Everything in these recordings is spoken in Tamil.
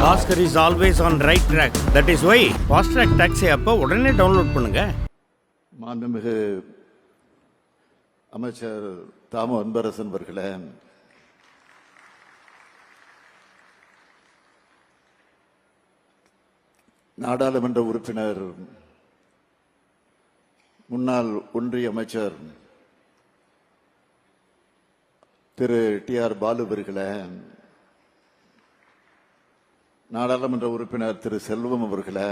Oscar is always on right track. That is why Fast Track Taxi அப்போ உடனே டவுன்லோட் பண்ணுங்க. மாண்புமிகு அமைச்சர் தாமு அன்பரசன் அவர்களே, நாடாளுமன்ற உறுப்பினர் முன்னாள் ஒன்றிய அமைச்சர் திரு டி.ஆர். பாலு அவர்களே, நாடாளுமன்ற உறுப்பினர் திரு செல்வம் அவர்களே,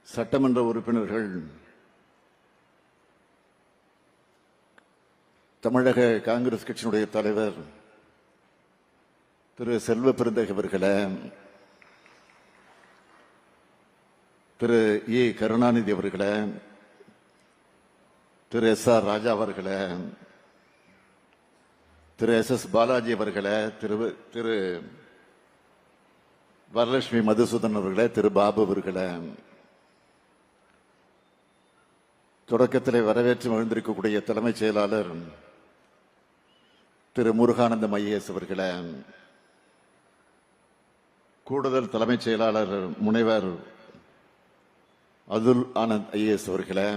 சட்டமன்ற உறுப்பினர்கள், தமிழக காங்கிரஸ் கட்சியினுடைய தலைவர் திரு செல்வ பெருந்தகை அவர்களே, திரு ஏ. கருணாநிதி அவர்களே, திரு எஸ்.ஆர். ராஜா அவர்களே, திரு எஸ்.எஸ். பாலாஜி அவர்களே, திரு வரலட்சுமி மதுசூதன் அவர்களே, திரு பாபு அவர்களே, தொடக்கத்திலே வரவேற்று மகிழ்ந்திருக்கக்கூடிய தலைமைச் செயலாளர் திரு முருகானந்தம் ஐஏஎஸ் அவர்களே, கூடுதல் தலைமைச் செயலாளர் முனைவர் அதுல் ஆனந்த் ஐஏஎஸ் அவர்களே,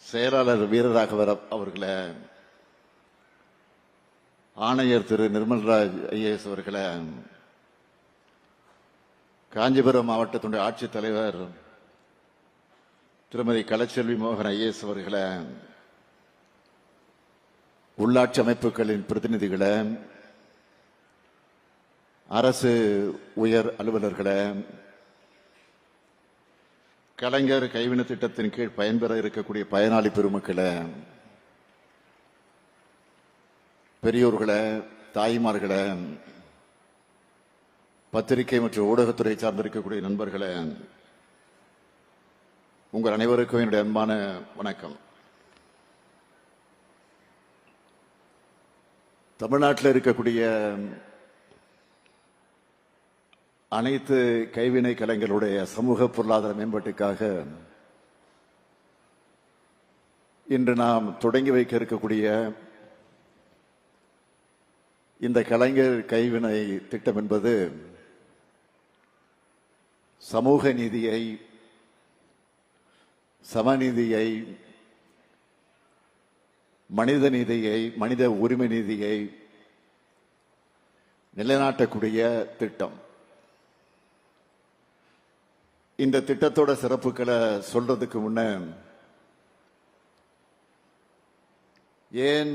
செயலாளர் வீரராகவர் அவர்களே, ஆணையர் திரு நிர்மல்ராஜ் ஐஏஎஸ் அவர்களே, காஞ்சிபுரம் மாவட்டத்தினுடைய ஆட்சித்தலைவர் திருமதி கலைச்செல்வி மோகன் ஐஏஎஸ் அவர்களே, உள்ளாட்சி அமைப்புகளின் பிரதிநிதிகளே, அரசு உயர் அலுவலர்களே, கலைஞர் கைவினை திட்டத்தின் கீழ் பயன்பெற இருக்கக்கூடிய பயனாளி பெருமக்களே, பெரியோர்களே, தாய்மார்களே, பத்திரிகை மற்றும் ஊடகத்துறை சார்ந்திருக்கக்கூடிய நண்பர்களே, உங்கள் அனைவருக்கும் என்னுடைய அன்பான வணக்கம். தமிழ்நாட்டில் இருக்கக்கூடிய அனைத்து கைவினை கலைஞர்களுடைய சமூக பொருளாதார மேம்பாட்டுக்காக இன்று நாம் தொடங்கி வைக்க இருக்கக்கூடிய இந்த கலைஞர் கைவினை திட்டம் என்பது சமூக நீதியை, சமநீதியை, மனித நீதியை, மனித உரிமை நீதியை நிலைநாட்டக்கூடிய திட்டம். இந்த திட்டத்தோட சிறப்புகளை சொல்றதுக்கு முன்ன ஏன்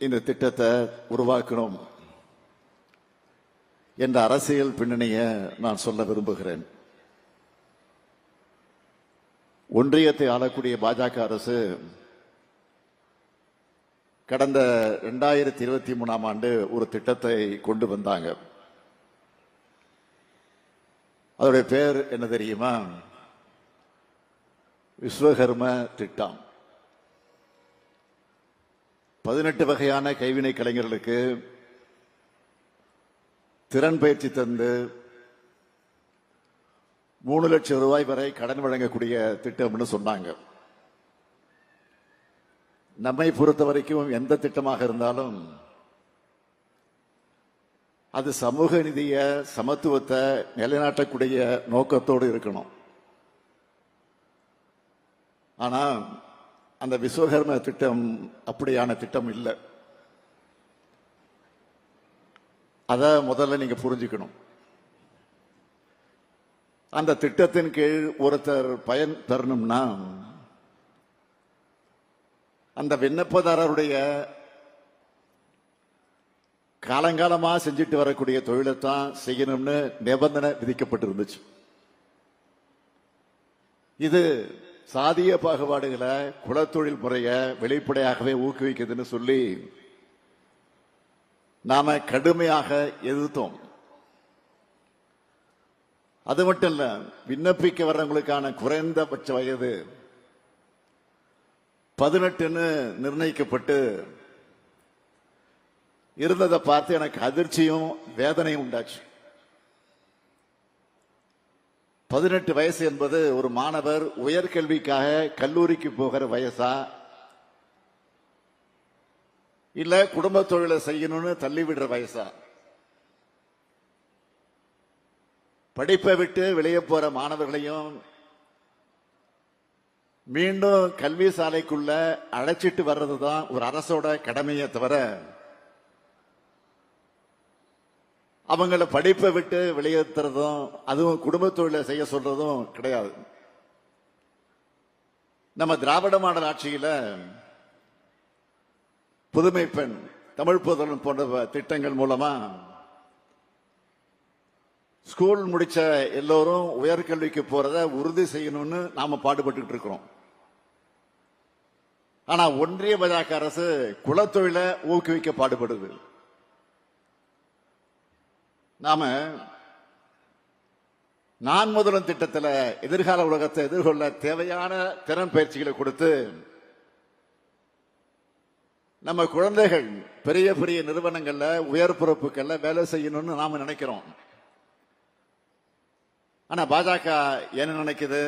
இந்த திட்டத்தை உருவாக்கணும் என்ற அரசியல் பின்னணியை நான் சொல்ல விரும்புகிறேன். ஒன்றியத்தை ஆளக்கூடிய பாஜக அரசு கடந்த 2023ஆம் ஆண்டு ஒரு திட்டத்தை கொண்டு வந்தாங்க. அதோடைய பேர் என்ன தெரியுமா? விஸ்வகர்ம திட்டம். 18 வகையான கைவினை கலைஞர்களுக்கு திறன் பயிற்சி தந்து 3 லட்சம் ரூபாய் வரை கடன் வழங்கக்கூடிய திட்டம்னு சொன்னாங்க. நம்மை பொறுத்த வரைக்கும் எந்த திட்டமாக இருந்தாலும் அது சமூக நீதிய, சமத்துவத்தை நிலைநாட்டக்கூடிய நோக்கத்தோடு இருக்கணும். ஆனா அந்த விஸ்வகர்ம திட்டம் அப்படியான திட்டம் இல்லை. அத முதல்ல நீங்க புரிஞ்சுக்கணும். அந்த திட்டத்தின் கீழ் ஒருத்தர் பயன் பெறணும்னா அந்த விண்ணப்பதாரருடைய காலங்காலமா செஞ்சுட்டு வரக்கூடிய தொழிலைத்தான் செய்யணும்னு நிபந்தனை விதிக்கப்பட்டிருந்துச்சு. இது சாதிய பாகுபாடுகளை, குலத்தொழில் முறைய வெளிப்படையாகவே ஊக்குவிக்குதுன்னு சொல்லி நாம கடுமையாக எதிர்த்தோம். அது மட்டும் இல்ல, விண்ணப்பிக்க வர்றவங்களுக்கான குறைந்தபட்ச வயது 18ன்னு நிர்ணயிக்கப்பட்டு இருந்ததை பார்த்து எனக்கு அதிர்ச்சியும் வேதனையும் உண்டாச்சு. 18 வயசு என்பது ஒரு மாணவர் உயர்கல்விக்காக கல்லூரிக்கு போகிற வயசா, இல்ல குடும்ப தொழிலை செய்யணும்னு தள்ளிவிடுற வயசா? படிப்பை விட்டு வெளியே போற மாணவர்களையும் மீண்டும் கல்வி சாலைக்குள்ள அழைச்சிட்டு வர்றதுதான் ஒரு அரசோட கடமையை தவிர அவங்கள படிப்பை விட்டு வெளியேற்றுறதும் அதுவும் குடும்ப தொழிலை செய்ய சொல்றதும் கிடையாது. நம்ம திராவிட மாடல் ஆட்சியில புதுமை பெண், தமிழ் புதல்வன் போன்ற திட்டங்கள் மூலமா ஸ்கூல் முடிச்ச எல்லோரும் உயர்கல்விக்கு போறத உறுதி செய்யணும்னு நாம பாடுபட்டு இருக்கிறோம். ஆனா ஒன்றிய பாஜக அரசு குலத்தொழிலை ஊக்குவிக்க பாடுபடுது. நாம நான் முதலும் திட்டத்தில் எதிர்கால உலகத்தை எதிர்கொள்ள தேவையான திறன் பயிற்சிகளை கொடுத்து நம்ம குழந்தைகள் பெரிய பெரிய நிறுவனங்கள்ல உயர் பொறுப்புகள்ல வேலை செய்யணும்னு நாம நினைக்கிறோம். ஆனா பாஜக என்ன நினைக்குது?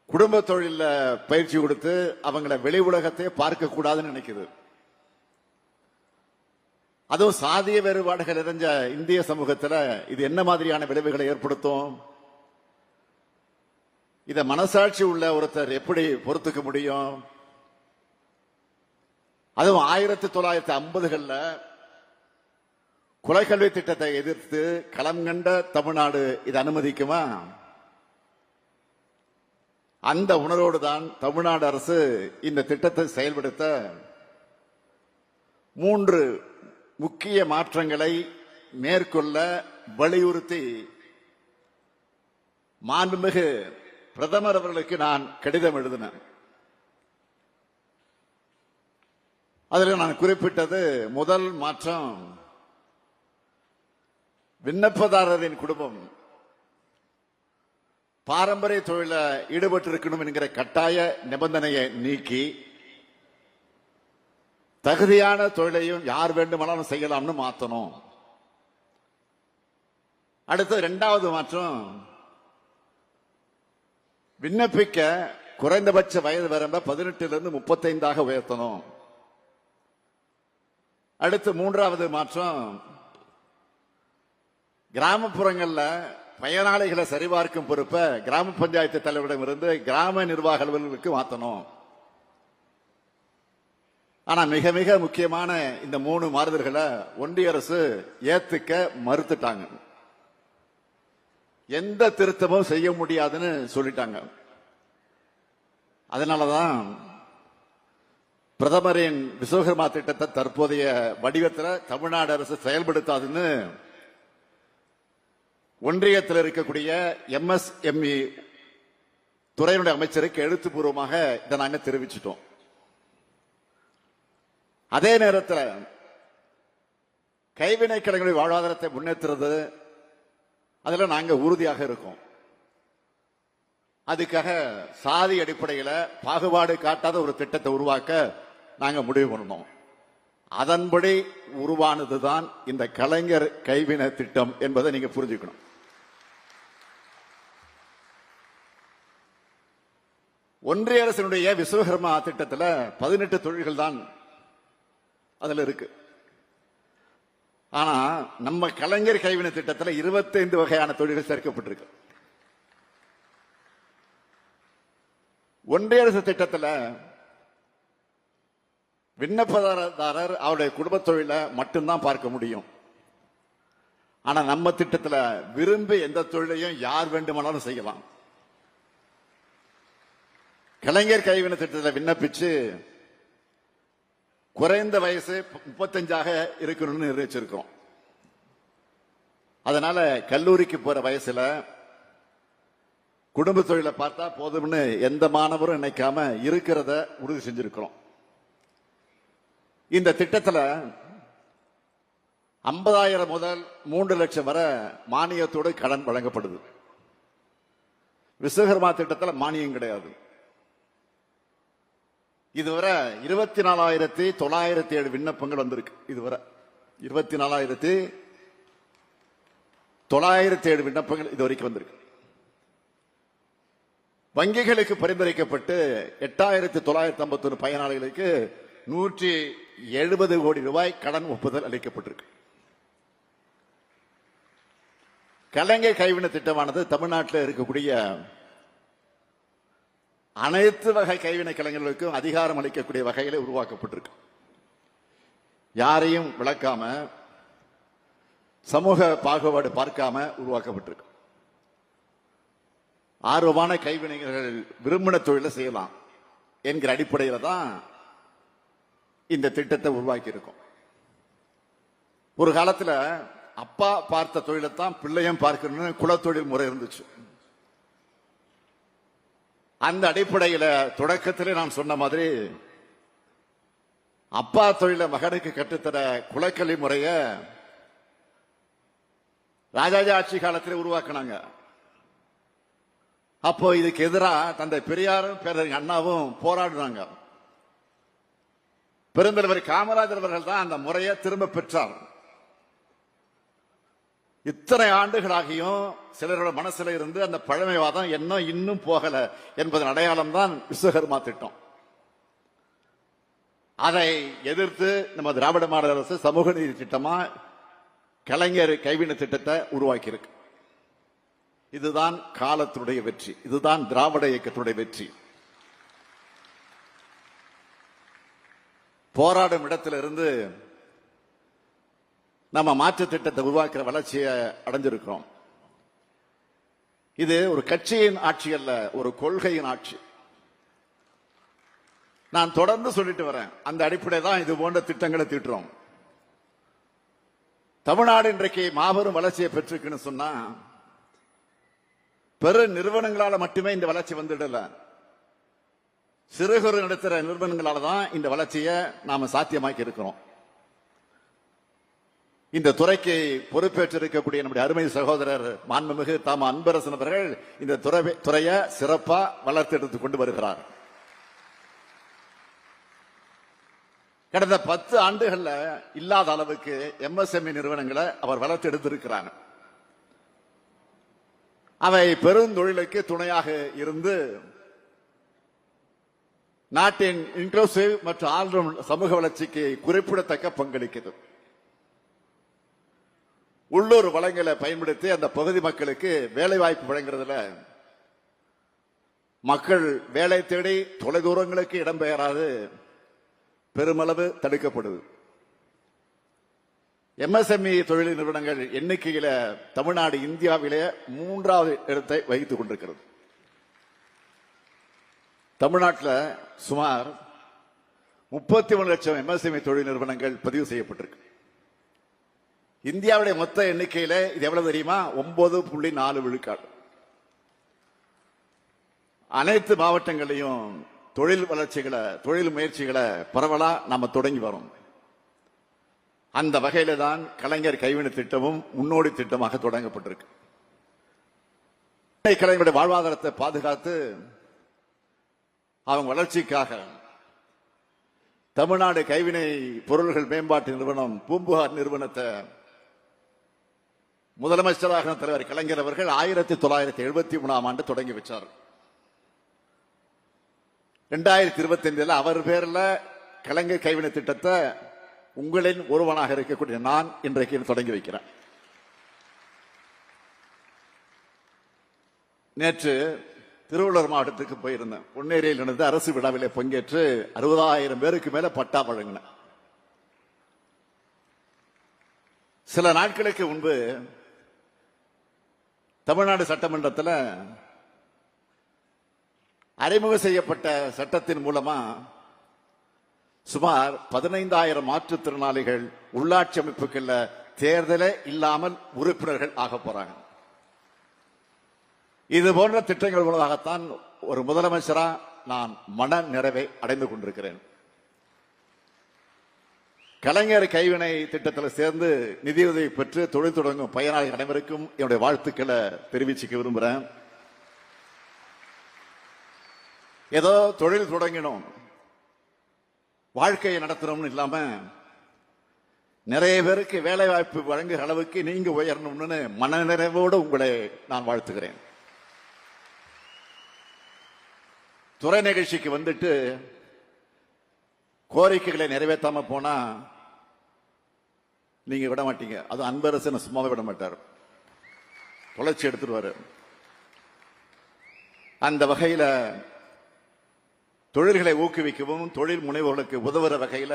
குடும்ப தொழில பயிற்சி கொடுத்து அவங்கள வெளி உலகத்தை பார்க்க கூடாதுன்னு நினைக்குது. அதுவும் சாதிய வேறுபாடுகள் நிறைஞ்ச இந்திய சமூகத்தில் இது என்ன மாதிரியான விளைவுகளை ஏற்படுத்தும்? இத மனசாட்சி உள்ள ஒருத்தர் எப்படி பொறுத்துக்க முடியும்? அதுவும் 1950களில் குலக்கல்வி திட்டத்தை எதிர்த்து களம் கண்ட தமிழ்நாடு இதை அனுமதிக்குமா? அந்த உணர்வோடு தான் தமிழ்நாடு அரசு இந்த திட்டத்தை செயல்படுத்த 3 முக்கிய மாற்றங்களை மேற்கொள்ள வலியுறுத்தி மாண்புமிகு பிரதமர் அவர்களுக்கு நான் கடிதம் எழுதினேன். அதில் நான் குறிப்பிட்டது முதல் மாற்றம், விண்ணப்பதாரரின் குடும்பம் பாரம்பரிய தொழில ஈடுபட்டிருக்கணும் என்கிற கட்டாய நிபந்தனையை நீக்கி தகுதியான தொழிலையும் யார் வேண்டுமானாலும் செய்யலாம்னு மாத்தணும். அடுத்து 2வது மாற்றம், விண்ணப்பிக்க குறைந்தபட்ச வயது வரம்ப 18 35 உயர்த்தணும். அடுத்து 3வது மாற்றம், கிராமப்புறங்கள்ல பயனாளிகளை சரிபார்க்கும் பொறுப்பை கிராம பஞ்சாயத்து தலைவரிடமிருந்து கிராம நிர்வாக அலுவலர்களுக்கு மாற்றணும். ஆனா மிக மிக முக்கியமான இந்த 3 மாறுதல்களை ஒன்றிய அரசு ஏத்துக்க மறுத்துட்டாங்க. எந்த திருத்தமும் செய்ய முடியாதுன்னு சொல்லிட்டாங்க. அதனாலதான் பிரதமரின் விஸ்வகர்மா திட்டத்தை தற்போதைய வடிவத்தில் தமிழ்நாடு அரசு செயல்படுத்தாதுன்னு ஒன்றியத்தில் இருக்கக்கூடிய MSME துறையினுடைய அமைச்சருக்கு எழுத்துப்பூர்வமாக இதை நாங்க தெரிவிச்சிட்டோம். அதே நேரத்தில் கைவினை கலைஞர்களின் வாழ்வாதாரத்தை முன்னேற்றுறது அதுல நாங்க உறுதியாக இருக்கோம். அதுக்காக சாதி அடிப்படையில் பாகுபாடு காட்டாத ஒரு திட்டத்தை உருவாக்க நாங்க முடிவு பண்ணோம். அதன்படி உருவானதுதான் இந்த கலைஞர் கைவினை திட்டம் என்பதை நீங்க புரிஞ்சுக்கணும். ஒன்றிய அரசினுடைய விஸ்வகர்மா திட்டத்தில் 18 தொழில்கள் தான் அதுல இருக்கு. ஆனா நம்ம கலைஞர் கைவினை திட்டத்தில் 25 வகையான தொழில்கள் சேர்க்கப்பட்டிருக்கு. ஒன்றிய அரசு திட்டத்தில் விண்ணப்பதாரர் அவருடைய குடும்ப தொழிலை மட்டும்தான் பார்க்க முடியும். ஆனா நம்ம திட்டத்தில் விரும்பி எந்த தொழிலையும் யார் வேண்டுமானாலும் செய்யலாம். கலைஞர் கைவினை திட்டத்தில் விண்ணப்பிச்சு குறைந்த வயசு 35 இருக்கணும்னு நிர்ணயிச்சிருக்கோம். அதனால கல்லூரிக்கு போற வயசுல குடும்ப தொழிலை பார்த்தா போதும்னு எந்த மாணவரும் நினைக்காம இருக்கிறத உறுதி செஞ்சிருக்கிறோம். இந்த திட்டத்தில் 50,000 முதல் 3 லட்சம் வரை மானியத்தோடு கடன் வழங்கப்படுது. விஸ்வகர்மா திட்டத்தில் மானியம் கிடையாது. இதுவரை 24,907 விண்ணப்பங்கள் வந்திருக்கு. இதுவரை 24,907 விண்ணப்பங்கள் இதுவரைக்கும் வந்திருக்கு. வங்கிகளுக்கு பரிந்துரைக்கப்பட்டு 8,951 பயனாளிகளுக்கு 170 கோடி ரூபாய் கடன் ஒப்புதல் அளிக்கப்பட்டிருக்கு. கலைஞர் கைவினை திட்டமானது தமிழ்நாட்டில் இருக்கக்கூடிய அனைத்து வகை கைவினை கலைஞர்களுக்கும் அதிகாரம் அளிக்கக்கூடிய வகையில் உருவாக்கப்பட்டிருக்கு. யாரையும் விளக்காம, சமூக பாகுபாடு பார்க்காம உருவாக்கப்பட்டிருக்கு. ஆர்வமான கைவினைஞர்கள் விரும்பின தொழிலை செய்யலாம் என்கிற அடிப்படையில் தான் இந்த திட்டத்தை உருவாக்கி இருக்கும். ஒரு காலத்தில் அப்பா பார்த்த தொழிலைத்தான் பிள்ளையும் பார்க்கணும்னு குலத்தொழில் முறை இருந்துச்சு. அந்த அடிப்படையில் தொடக்கத்திலே நான் சொன்ன மாதிரி அப்பா தொழிலை மகனுக்கு கற்றுத்தர குலக்கல்வி முறைய ராஜாஜி ஆட்சி காலத்தில் உருவாக்கினாங்க. அப்போ இதுக்கு எதிராக தந்தை பெரியாரும் பேரறிஞர் அண்ணாவும் போராடினாங்க. பெருந்தலைவர் காமராஜர் அவர்கள் தான் அந்த முறையை திரும்ப பெற்றார். இத்தனை ஆண்டுகளாகியும் சிலரோட மனசுல இருந்து அந்த பழமைவாதம் என்ன இன்னும் போகல என்பதன் அடையாளம் தான் விஸ்வகர்மா திட்டம். அதை எதிர்த்து நம்ம திராவிட மாடல் அரசு சமூக நீதி திட்டமா கலைஞர் கைவினை திட்டத்தை உருவாக்கி இருக்கு. இதுதான் காலத்துடைய வெற்றி, இதுதான் திராவிட இயக்கத்துடைய வெற்றி. போராடும் இடத்திலிருந்து நம்ம மாற்று திட்டத்தை உருவாக்குற வளர்ச்சியை அடைஞ்சிருக்கிறோம். இது ஒரு கட்சியின் ஆட்சி அல்ல, ஒரு கொள்கையின் ஆட்சி. நான் தொடர்ந்து சொல்லிட்டு வரேன். அந்த அடிப்படையில் தான் இது போன்ற திட்டங்களை தீட்டுறோம். தமிழ்நாடு இன்றைக்கு மாபெரும் வளர்ச்சியை பெற்றிருக்குன்னு சொன்னா பெரு நிறுவனங்களால மட்டுமே இந்த வளர்ச்சி வந்துடல. சிறு குறு நடத்துற நிறுவனங்களால தான் இந்த வளர்ச்சியை நாம சாத்தியமாக்கி இருக்கிறோம். இந்த துறைக்கு பொறுப்பேற்றிருக்கக்கூடிய நம்முடைய அருமை சகோதரர் மாண்புமிகு தாம அன்பரசன் அவர்கள் இந்த துறையை சிறப்பா வளர்த்தெடுத்து கொண்டு வருகிறார். கடந்த 10 ஆண்டுகள்ல இல்லாத அளவுக்கு MSME நிறுவனங்களை அவர் வளர்த்தெடுத்திருக்கிறார். அவை பெருந்தொழிலுக்கு துணையாக இருந்து நாட்டின் இன்க்ளூசிவ் மற்றும் ஆல்ரவுண்ட் சமூக வளர்ச்சிக்கு குறிப்பிடத்தக்க பங்களிக்கிறது. உள்ளூர் வளங்களை பயன்படுத்தி அந்த பகுதி மக்களுக்கு வேலை வாய்ப்பு வழங்குறதுல மக்கள் வேலை தேடி தொலைதூரங்களுக்கு இடம்பெயராது பெருமளவு தடுக்கப்படுது. MSME தொழில் நிறுவனங்கள் எண்ணிக்கையில தமிழ்நாடு இந்தியாவிலே 3வது இடத்தை வகித்துக் கொண்டிருக்கிறது. தமிழ்நாட்டில் சுமார் 33 லட்சம் MSME தொழில் நிறுவனங்கள் பதிவு செய்யப்பட்டிருக்கு. இந்தியாவுடைய மொத்த எண்ணிக்கையில இது எவ்வளவு தெரியுமா? 9.4 விழுக்காடு. அனைத்து மாவட்டங்களையும் தொழில் வளர்ச்சிகளை, தொழில் முயற்சிகளை பரவலா நாம தொடங்கி வரோம். அந்த வகையில தான் கலைஞர் கைவினை திட்டமும் முன்னோடி திட்டமாக தொடங்கப்பட்டிருக்கு. கலைஞருடைய வாழ்வாதாரத்தை பாதுகாத்து அவங்க வளர்ச்சிக்காக தமிழ்நாடு கைவினை பொருள்கள் மேம்பாட்டு நிறுவனம் பூம்புகார் நிறுவனத்தை முதலமைச்சராக தலைவர் கலைஞர் அவர்கள் 1973ஆம் ஆண்டு தொடங்கி வச்சார். 2025 அவர் பேர்ல கலைஞர் கைவினை திட்டத்தை உங்களின் ஒருவனாக இருக்கக்கூடிய நான் இன்றைக்கு தொடங்கி வைக்கிறேன். நேற்று திருவள்ளூர் மாவட்டத்துக்கு போயிருந்தேன். பொன்னேரியில் நடந்த அரசு விழாவிலே பங்கேற்று 60,000 பேருக்கு மேல பட்டா வழங்கினேன். சில நாட்களுக்கு முன்பு தமிழ்நாடு சட்டமன்றத்தில் அறிமுகம் செய்யப்பட்ட சட்டத்தின் மூலமா சுமார் 15,000 மாற்றுத்திறனாளிகள் உள்ளாட்சி அமைப்புகள்ல தேர்தலே இல்லாமல் உறுப்பினர்கள் ஆக போறாங்க. இது போன்ற திட்டங்கள் மூலமாகத்தான் ஒரு முதலமைச்சரா நான் மன நிறைவை அடைந்து கொண்டிருக்கிறேன். கலைஞர் கைவினை திட்டத்தில் சேர்ந்து நிதியுதவி பெற்று தொழில் தொடங்கும் பயனாளிகள் அனைவருக்கும் என்னுடைய வாழ்த்துக்களை தெரிவிச்சுக்க விரும்புகிறேன். ஏதோ தொழில் தொடங்கினோம், வாழ்க்கையை நடத்தணும்னு இல்லாம நிறைய பேருக்கு வேலை வாய்ப்பு வழங்குகிற அளவுக்கு நீங்க உயரணும்னு மனநிறைவோடு உங்களை நான் வாழ்த்துகிறேன். துறை நிகழ்ச்சிக்கு வந்துட்டு கோரிக்கைகளை நிறைவேற்றாம போனா நீங்க விட மாட்டீங்க. அது அன்பரசன் சும்மாவே விட மாட்டார். தொலைச்சி எடுத்துருவாரு. அந்த வகையில தொழில்களை ஊக்குவிக்கவும் தொழில் முனைவோர்களுக்கு உதவுற வகையில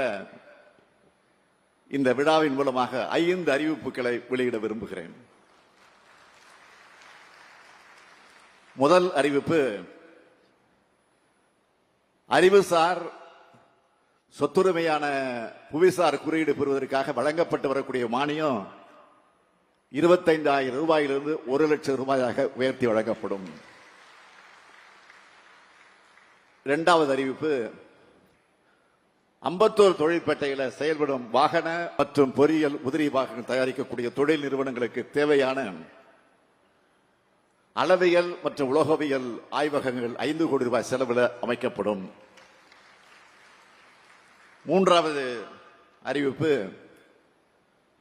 இந்த விழாவின் மூலமாக 5 அறிவிப்புகளை வெளியிட விரும்புகிறேன். முதல் அறிவிப்பு, அறிவுசார் சொத்துரிமையான புவிசார் குறியீடு பெறுவதற்காக வழங்கப்பட்டு வரக்கூடிய மானியம் 25,000 ரூபாயிலிருந்து 1 லட்சம் ரூபாயாக உயர்த்தி வழங்கப்படும். இரண்டாவது அறிவிப்பு, அம்பத்தூர் தொழிற்பேட்டையில செயல்படும் வாகன மற்றும் பொறியியல் உதிரி பாகங்கள் தயாரிக்கக்கூடிய தொழில் நிறுவனங்களுக்கு தேவையான அளவியல் மற்றும் உலோகவியல் ஆய்வகங்கள் 5 கோடி ரூபாய் செலவில் அமைக்கப்படும். மூன்றாவது அறிவிப்பு,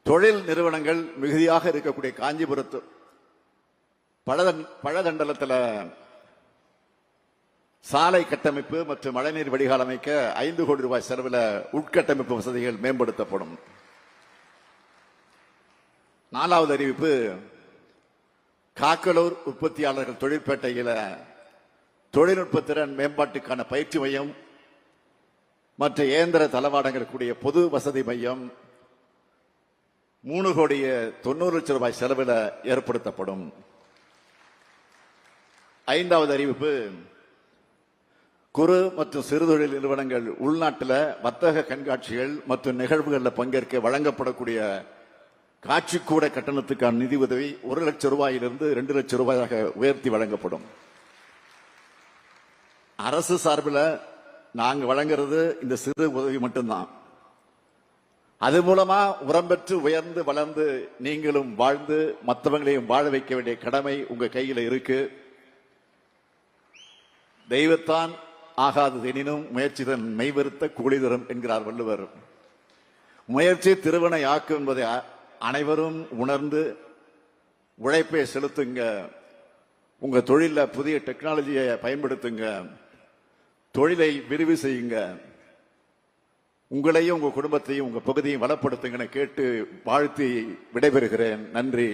தொழில் நிறுவனங்கள் மிகுதியாக இருக்கக்கூடிய காஞ்சிபுரத்து பழதண்டலத்தில் சாலை கட்டமைப்பு மற்றும் மழைநீர் வடிகால் அமைக்க 5 கோடி ரூபாய் செலவில் உட்கட்டமைப்பு வசதிகள் மேம்படுத்தப்படும். நாலாவது அறிவிப்பு, காக்கலூர் உற்பத்தியாளர்கள் தொழிற்பேட்டையில் தொழில்நுட்ப திறன் மேம்பாட்டுக்கான பயிற்சி மையம் மற்ற இயந்திர தளவாடங்கள் கூடிய பொது வசதி மையம் 3 கோடியே 90 லட்சம் ரூபாய் செலவில் ஏற்படுத்தப்படும். ஐந்தாவது அறிவிப்பு, குறு மற்றும் சிறுதொழில் நிறுவனங்கள் உள்நாட்டில் வர்த்தக கண்காட்சிகள் மற்றும் நிகழ்வுகளில் பங்கேற்க வழங்கப்படக்கூடிய காட்சிக்கூட கட்டணத்துக்கான நிதி உதவி 1 லட்சம் ரூபாயிலிருந்து 2 லட்சம் ரூபாயாக உயர்த்தி வழங்கப்படும். அரசு சார்பில் நாங்கள் வழங்குறது இந்த சிறு உதவி மட்டும்தான். அது மூலமா உரம் பெற்று உயர்ந்து வளர்ந்து நீங்களும் வாழ்ந்து மற்றவங்களையும் வாழ வைக்க வேண்டிய கடமை உங்க கையில் இருக்கு. தெய்வத்தான் ஆகாதது எனினும் முயற்சி தன் மெய்வருத்த கூலி தரும் என்கிறார் வள்ளுவர். முயற்சி திருவினை ஆக்கும் என்பதை அனைவரும் உணர்ந்து உழைப்பை செலுத்துங்க. உங்க தொழில புதிய டெக்னாலஜியை பயன்படுத்துங்க. தொழிலை விரிவு செய்யுங்க. உங்களையும் உங்க குடும்பத்தையும் உங்க பகுதியும் வளப்படுத்துங்கன்னு கேட்டு வாழ்த்தி விடைபெறுகிறேன். நன்றி.